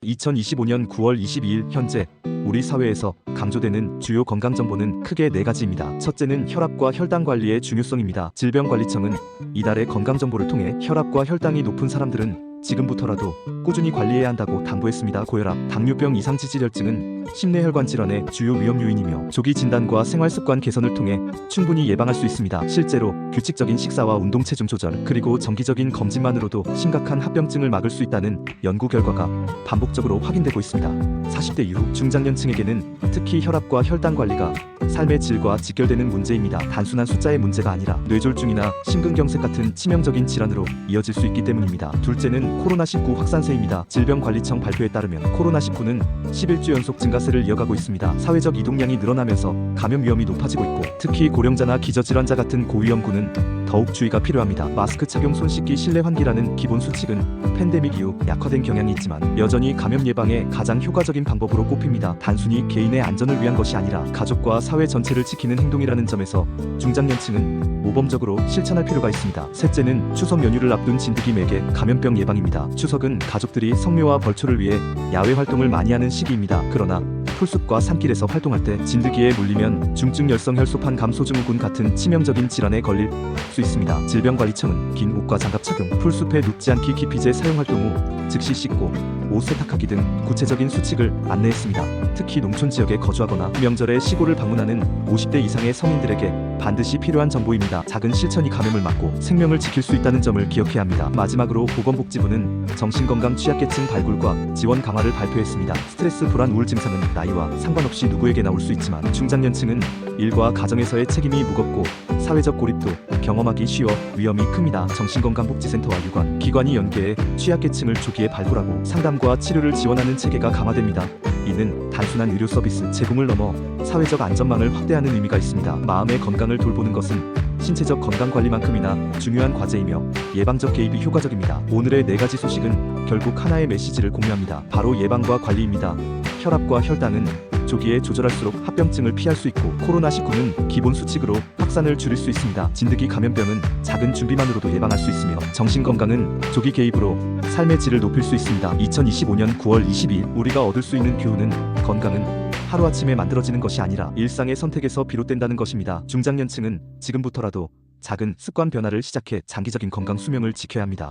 2025년 9월 22일 현재 우리 사회에서 강조되는 주요 건강 정보는 크게 4가지입니다. 첫째는 혈압과 혈당 관리의 중요성입니다. 질병관리청은 이달의 건강 정보를 통해 혈압과 혈당이 높은 사람들은 지금부터라도 꾸준히 관리해야 한다고 당부했습니다. 고혈압, 당뇨병, 이상지질혈증은 심내혈관 질환의 주요 위험 요인이며 조기 진단과 생활습관 개선을 통해 충분히 예방할 수 있습니다. 실제로 규칙적인 식사와 운동, 체중 조절, 그리고 정기적인 검진만으로도 심각한 합병증을 막을 수 있다는 연구 결과가 반복적으로 확인되고 있습니다. 40대 이후 중장년층에게는 특히 혈압과 혈당 관리가 삶의 질과 직결되는 문제입니다. 단순한 숫자의 문제가 아니라 뇌졸중이나 심근경색 같은 치명적인 질환으로 이어질 수 있기 때문입니다. 둘째는 코로나19 확산세입니다. 질병관리청 발표에 따르면 코로나19는 11주 연속 증가세를 이어가고 있습니다. 사회적 이동량이 늘어나면서 감염 위험이 높아지고 있고, 특히 고령자나 기저질환자 같은 고위험군은 더욱 주의가 필요합니다. 마스크 착용, 손 씻기, 실내 환기라는 기본 수칙은 팬데믹 이후 약화된 경향이 있지만 여전히 감염 예방에 가장 효과적인 방법으로 꼽힙니다. 단순히 개인의 안전을 위한 것이 아니라 가족과 사회 전체를 지키는 행동이라는 점에서 중장년층은 모범적으로 실천할 필요가 있습니다. 셋째는 추석 연휴를 앞둔 진드기 매개 감염병 예방입니다. 추석은 가족들이 성묘와 벌초를 위해 야외 활동을 많이 하는 시기입니다. 그러나 풀숲과 산길에서 활동할 때 진드기에 물리면 중증 열성 혈소판 감소증후군 같은 치명적인 질환에 걸릴 수 있습니다. 질병관리청은 긴 옷과 장갑 착용, 풀숲에 눕지 않기, 기피제 사용 활동 후 즉시 씻고 옷 세탁하기 등 구체적인 수칙을 안내했습니다. 특히 농촌 지역에 거주하거나 명절에 시골을 방문하는 50대 이상의 성인들에게 반드시 필요한 정보입니다. 작은 실천이 감염을 막고 생명을 지킬 수 있다는 점을 기억해야 합니다. 마지막으로 보건복지부는 정신건강 취약계층 발굴과 지원 강화를 발표했습니다. 스트레스, 불안, 우울 증상은 나이와 상관없이 누구에게 나올 수 있지만 중장년층은 일과 가정에서의 책임이 무겁고 사회적 고립도 경험하기 쉬워 위험이 큽니다. 정신건강복지센터와 유관, 기관이 연계해 취약계층을 조기에 발굴하고 상담과 치료를 지원하는 체계가 강화됩니다. 이는 단순한 의료 서비스 제공을 넘어 사회적 안전망을 확대하는 의미가 있습니다. 마음의 건강을 돌보는 것은 신체적 건강관리만큼이나 중요한 과제이며 예방적 개입이 효과적입니다. 오늘의 4가지 소식은 결국 하나의 메시지를 공유합니다. 바로 예방과 관리입니다. 혈압과 혈당은 조기에 조절할수록 합병증을 피할 수 있고, 코로나19는 기본 수칙으로 확산을 줄일 수 있습니다. 진드기 감염병은 작은 준비만으로도 예방할 수 있으며 정신건강은 조기 개입으로 삶의 질을 높일 수 있습니다. 2025년 9월 22일 우리가 얻을 수 있는 교훈은 건강은 하루아침에 만들어지는 것이 아니라 일상의 선택에서 비롯된다는 것입니다. 중장년층은 지금부터라도 작은 습관 변화를 시작해 장기적인 건강 수명을 지켜야 합니다.